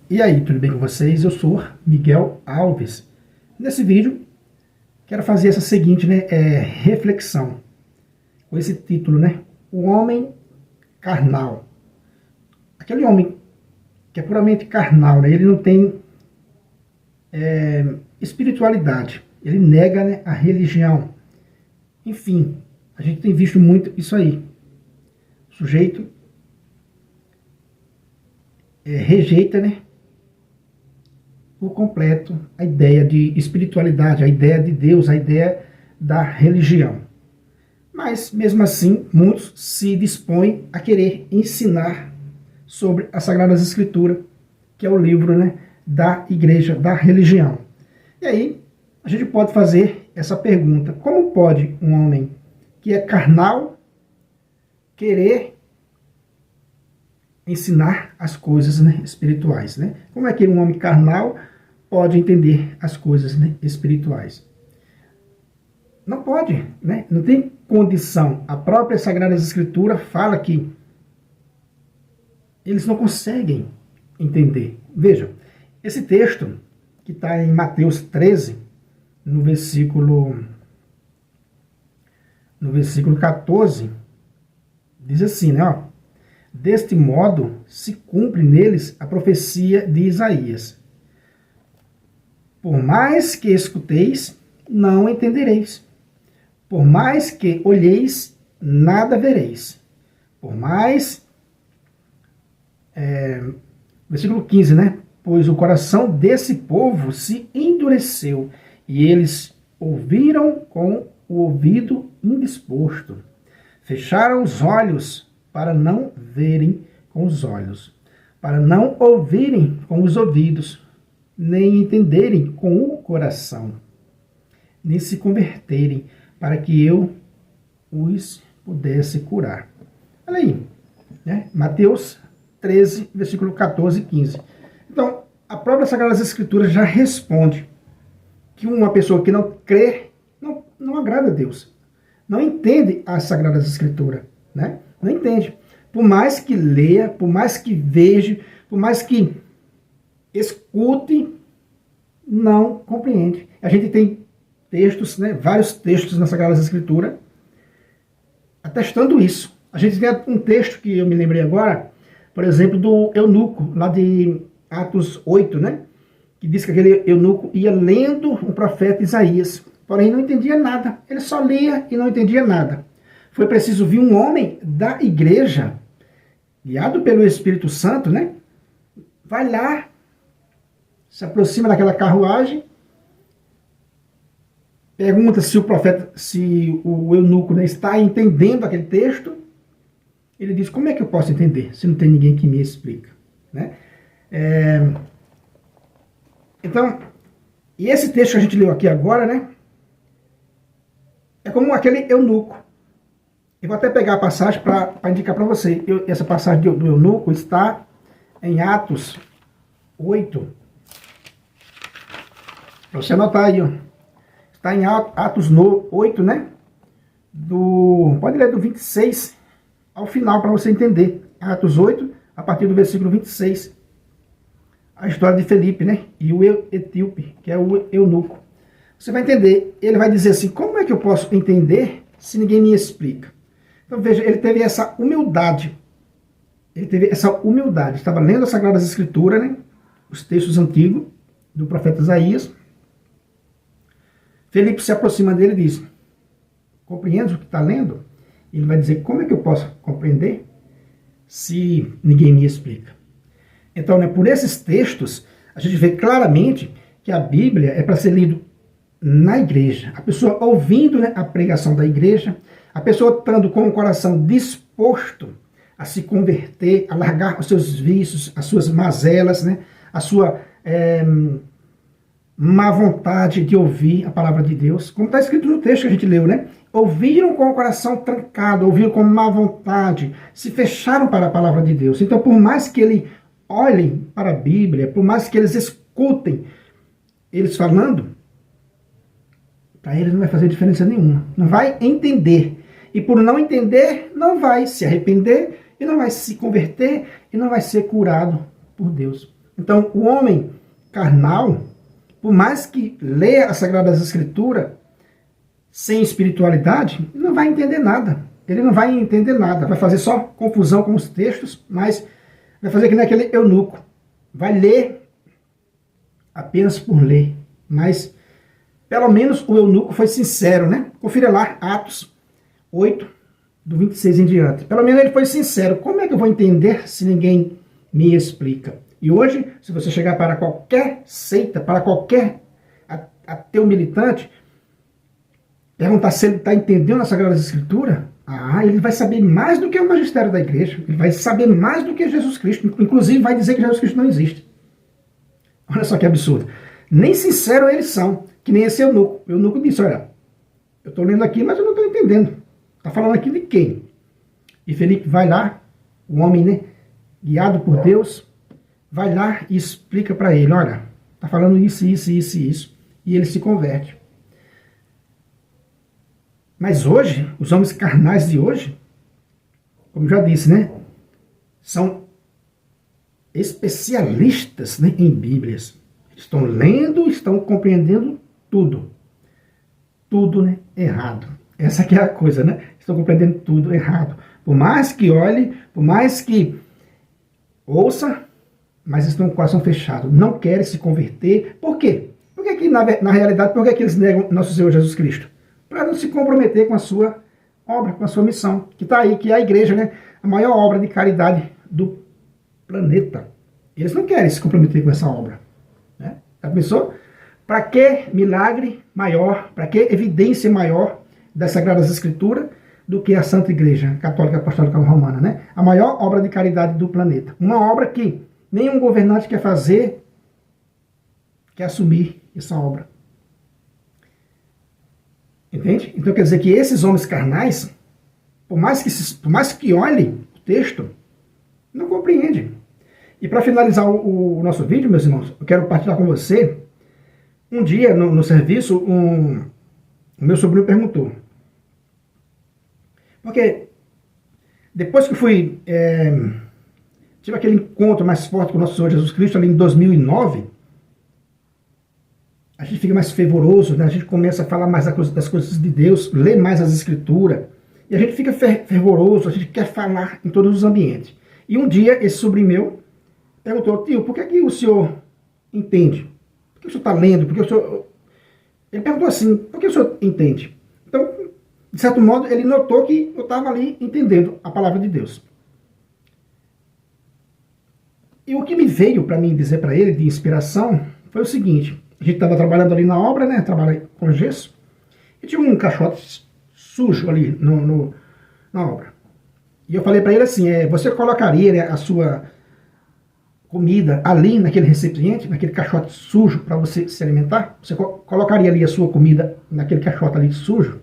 E aí, tudo bem com vocês? Eu sou Miguel Alves. Nesse vídeo, quero fazer essa seguinte reflexão, com esse título, O homem carnal. Aquele homem que é puramente carnal, ele não tem espiritualidade, ele nega a religião. Enfim, a gente tem visto muito isso aí. O sujeito rejeita, por completo a ideia de espiritualidade, a ideia de Deus, a ideia da religião. Mas, mesmo assim, muitos se dispõem a querer ensinar sobre as Sagradas Escrituras, que é o livro da igreja, da religião. E aí, a gente pode fazer essa pergunta: como pode um homem que é carnal querer ensinar as coisas espirituais? Como é que um homem carnal pode entender as coisas espirituais? Não pode, não tem condição. A própria Sagrada Escritura fala que eles não conseguem entender. Vejam, esse texto que está em Mateus 13, no versículo 14, diz assim, deste modo se cumpre neles a profecia de Isaías. Por mais que escuteis, não entendereis. Por mais que olheis, nada vereis. Por mais... versículo 15, Pois o coração desse povo se endureceu, e eles ouviram com o ouvido indisposto. Fecharam os olhos para não verem com os olhos, para não ouvirem com os ouvidos, nem entenderem com o coração, nem se converterem, para que eu os pudesse curar. Olha aí, Mateus 13, versículo 14 e 15. Então, a própria Sagrada Escritura já responde que uma pessoa que não crê não agrada a Deus. Não entende as Sagradas Escrituras, Não entende. Por mais que leia, por mais que veja, por mais que escute, não compreende. A gente tem textos, vários textos na Sagrada Escritura atestando isso. A gente tem um texto que eu me lembrei agora, por exemplo, do eunuco, lá de Atos 8, que diz que aquele eunuco ia lendo o profeta Isaías, porém não entendia nada. Ele só lia e não entendia nada. Foi preciso vir um homem da igreja, guiado pelo Espírito Santo, vai lá, se aproxima daquela carruagem, pergunta se o profeta, se o eunuco está entendendo aquele texto. Ele diz: como é que eu posso entender se não tem ninguém que me explica? Então, e esse texto que a gente leu aqui agora, é como aquele eunuco. Eu vou até pegar a passagem para indicar para você. Essa passagem do eunuco está em Atos 8. Para você anotar aí, Está em Atos 8, pode ler do 26 ao final para você entender. Atos 8, a partir do versículo 26. A história de Felipe, e o etíope, que é o eunuco. Você vai entender. Ele vai dizer assim: como é que eu posso entender se ninguém me explica? Então veja, ele teve essa humildade. Estava lendo as Sagradas Escrituras, os textos antigos do profeta Isaías. Felipe se aproxima dele e diz: compreendes o que está lendo? Ele vai dizer: como é que eu posso compreender se ninguém me explica? Então, por esses textos, a gente vê claramente que a Bíblia é para ser lido na igreja. A pessoa ouvindo a pregação da igreja, a pessoa estando com o coração disposto a se converter, a largar os seus vícios, as suas mazelas, a sua má vontade de ouvir a palavra de Deus. Como está escrito no texto que a gente leu, ouviram com o coração trancado, ouviram com má vontade, se fecharam para a palavra de Deus. Então, por mais que eles olhem para a Bíblia, por mais que eles escutem eles falando, para eles não vai fazer diferença nenhuma. Não vai entender. E por não entender, não vai se arrepender, e não vai se converter, e não vai ser curado por Deus. Então, o homem carnal, por mais que leia as Sagradas Escrituras sem espiritualidade, não vai entender nada. Ele não vai entender nada, vai fazer só confusão com os textos, mas vai fazer que nem aquele eunuco. Vai ler apenas por ler, mas pelo menos o eunuco foi sincero, né? Confira lá, Atos 8, do 26 em diante. Pelo menos ele foi sincero. Como é que eu vou entender se ninguém me explica? E hoje, se você chegar para qualquer seita, para qualquer ateu militante, perguntar se ele está entendendo a Sagrada Escritura, ele vai saber mais do que o magistério da igreja. Ele vai saber mais do que Jesus Cristo. Inclusive vai dizer que Jesus Cristo não existe. Olha só que absurdo. Nem sincero eles são, que nem esse eunuco. O eunuco disse, olha, eu estou lendo aqui, mas eu não estou entendendo. Está falando aqui de quem? E Felipe vai lá, o homem, né, guiado por Deus, vai lá e explica para ele, olha, está falando isso, isso, isso e isso. E ele se converte. Mas hoje, os homens carnais de hoje, como já disse, né, são especialistas, né, em Bíblias. Estão lendo, estão compreendendo tudo. Tudo, né, errado. Essa aqui é a coisa, né? Estão compreendendo tudo errado. Por mais que olhe, por mais que ouça, mas estão com o coração fechado. Não querem se converter. Por quê? Porque que, na realidade, por que eles negam nosso Senhor Jesus Cristo? Para não se comprometer com a sua obra, com a sua missão. Que está aí, que é a igreja, né? A maior obra de caridade do planeta. Eles não querem se comprometer com essa obra. Né? Já pensou? Para que milagre maior, para que evidência maior das Sagradas Escrituras do que a Santa Igreja Católica Apostólica Romana, né? A maior obra de caridade do planeta. Uma obra que nenhum governante quer fazer, quer assumir essa obra. Entende? Então quer dizer que esses homens carnais, por mais que olhem o texto, não compreendem. E para finalizar o nosso vídeo, meus irmãos, eu quero partilhar com você. Um dia, no serviço, o meu sobrinho perguntou. Porque depois que fui... tive aquele encontro mais forte com o nosso Senhor Jesus Cristo, ali em 2009, a gente fica mais fervoroso, né? A gente começa a falar mais das coisas de Deus, ler mais as Escrituras, e a gente fica fervoroso, a gente quer falar em todos os ambientes. E um dia, esse sobrinho meu perguntou, tio, por que o senhor entende? Por que o senhor está lendo? Por que o senhor... Ele perguntou assim, por que o senhor entende? Então, de certo modo, ele notou que eu estava ali entendendo a palavra de Deus. E o que me veio para mim dizer para ele, de inspiração, foi o seguinte, a gente estava trabalhando ali na obra, né, trabalha com gesso, e tinha um caixote sujo ali na obra. E eu falei para ele assim, você colocaria, né, a sua comida ali naquele recipiente, naquele caixote sujo para você se alimentar? Você colocaria ali a sua comida naquele caixote ali sujo?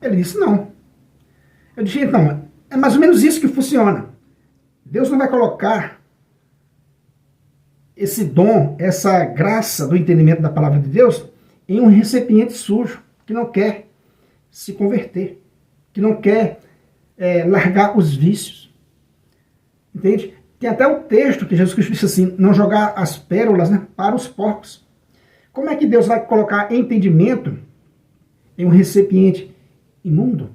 Ele disse, não. Eu disse, então, é mais ou menos isso que funciona. Deus não vai colocar esse dom, essa graça do entendimento da palavra de Deus em um recipiente sujo, que não quer se converter, que não quer largar os vícios. Entende? Tem até o texto que Jesus Cristo disse assim, não jogar as pérolas, né, para os porcos. Como é que Deus vai colocar entendimento em um recipiente imundo?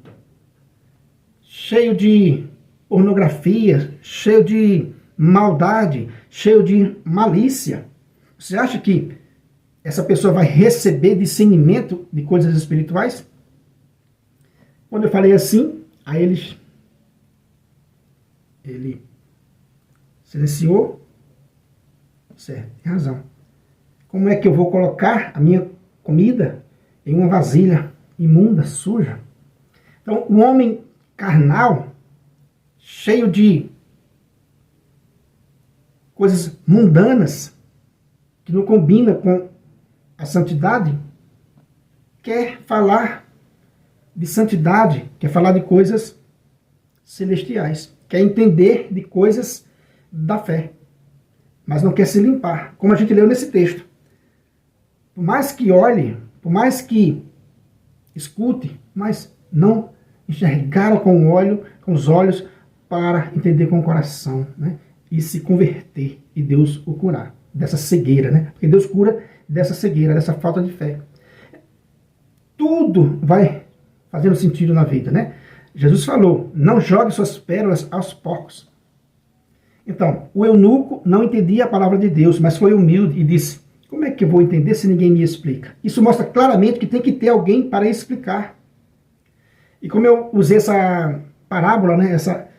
Cheio de pornografia, cheio de maldade, cheio de malícia. Você acha que essa pessoa vai receber discernimento de coisas espirituais? Quando eu falei assim, aí ele silenciou. Certo, tem razão. Como é que eu vou colocar a minha comida em uma vasilha imunda, suja? Então, o homem carnal, cheio de coisas mundanas, que não combina com a santidade, quer falar de santidade, quer falar de coisas celestiais, quer entender de coisas da fé, mas não quer se limpar, como a gente leu nesse texto. Por mais que olhe, por mais que escute, mas não enxergaram com os olhos para entender com o coração, né? e se converter e Deus o curar dessa cegueira, né? Porque Deus cura dessa cegueira, dessa falta de fé. Tudo vai fazendo sentido na vida, né? Jesus falou, não jogue suas pérolas aos porcos. Então, o eunuco não entendia a palavra de Deus, mas foi humilde e disse, como é que eu vou entender se ninguém me explica? Isso mostra claramente que tem que ter alguém para explicar. E como eu usei essa parábola, né, essa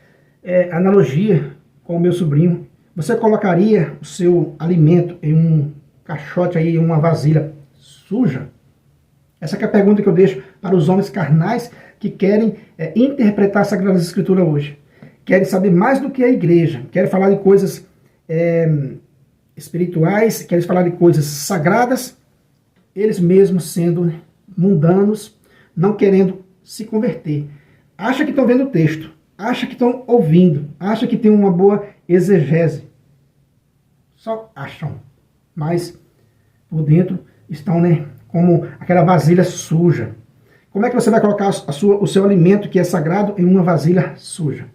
analogia com o meu sobrinho, você colocaria o seu alimento em um caixote, aí, em uma vasilha suja? Essa é a pergunta que eu deixo para os homens carnais que querem interpretar a Sagrada Escritura hoje. Querem saber mais do que a igreja, querem falar de coisas espirituais, querem falar de coisas sagradas, eles mesmos sendo mundanos, não querendo se converter. Acha que estão vendo o texto, acha que estão ouvindo, acha que tem uma boa exegese. Só acham, mas por dentro estão, né, como aquela vasilha suja. Como é que você vai colocar o seu alimento que é sagrado em uma vasilha suja?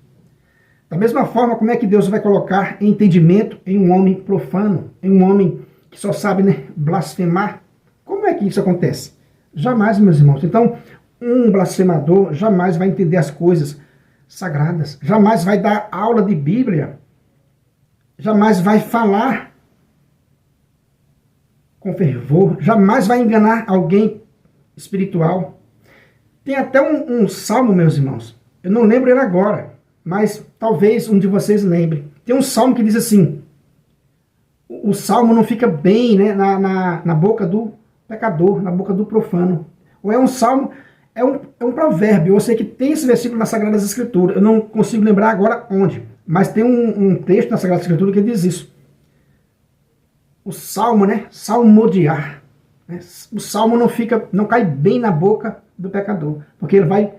Da mesma forma, como é que Deus vai colocar entendimento em um homem profano, em um homem que só sabe, né, blasfemar? Como é que isso acontece? Jamais, meus irmãos. Então, um blasfemador jamais vai entender as coisas sagradas, jamais vai dar aula de Bíblia, jamais vai falar com fervor, jamais vai enganar alguém espiritual. Tem até um salmo, meus irmãos, eu não lembro ele agora, mas talvez um de vocês lembre. Tem um salmo que diz assim, o salmo não fica bem, né, na boca do pecador, na boca do profano. Ou é um salmo, é um provérbio. Eu sei que tem esse versículo nas Sagradas Escrituras, eu não consigo lembrar agora onde, mas tem um texto na Sagrada Escritura que diz isso. O salmo, né, salmodiar. Né, o salmo não cai bem na boca do pecador, porque ele vai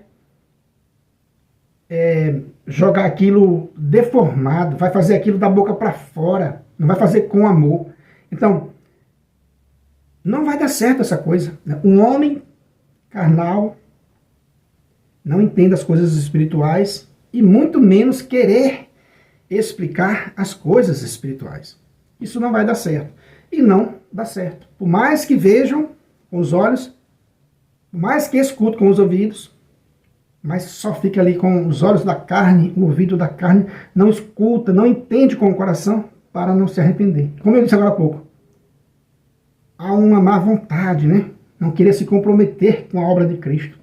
jogar aquilo deformado, vai fazer aquilo da boca para fora, não vai fazer com amor. Então, não vai dar certo essa coisa. Um homem carnal não entende as coisas espirituais e muito menos querer explicar as coisas espirituais. Isso não vai dar certo. E não dá certo. Por mais que vejam com os olhos, por mais que escutem com os ouvidos, mas só fica ali com os olhos da carne, o ouvido da carne, não escuta, não entende com o coração para não se arrepender. Como eu disse agora há pouco, há uma má vontade, né? Não querer se comprometer com a obra de Cristo,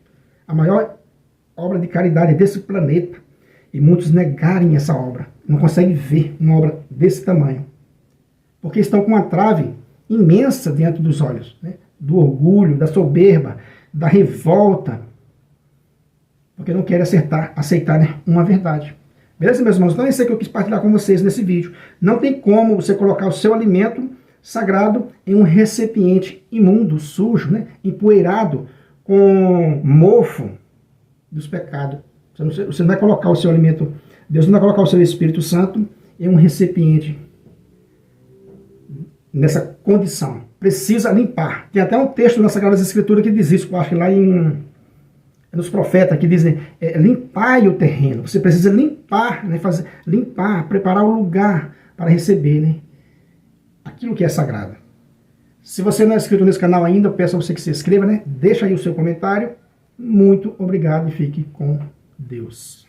a maior obra de caridade desse planeta, e muitos negarem essa obra, não conseguem ver uma obra desse tamanho, porque estão com uma trave imensa diante dos olhos, né? Do orgulho, da soberba, da revolta, porque não querem aceitar, né, uma verdade. Beleza, meus irmãos? Então é isso que eu quis partilhar com vocês nesse vídeo. Não tem como você colocar o seu alimento sagrado em um recipiente imundo, sujo, né, empoeirado, com mofo dos pecados. Você não vai colocar o seu alimento, Deus não vai colocar o seu Espírito Santo em um recipiente nessa condição. Precisa limpar. Tem até um texto na Sagrada Escritura que diz isso, eu acho que lá nos profetas, que dizem, limpai o terreno. Você precisa limpar, né, limpar, preparar o lugar para receber, né, aquilo que é sagrado. Se você não é inscrito nesse canal ainda, eu peço a você que se inscreva, né? Deixa aí o seu comentário. Muito obrigado e fique com Deus.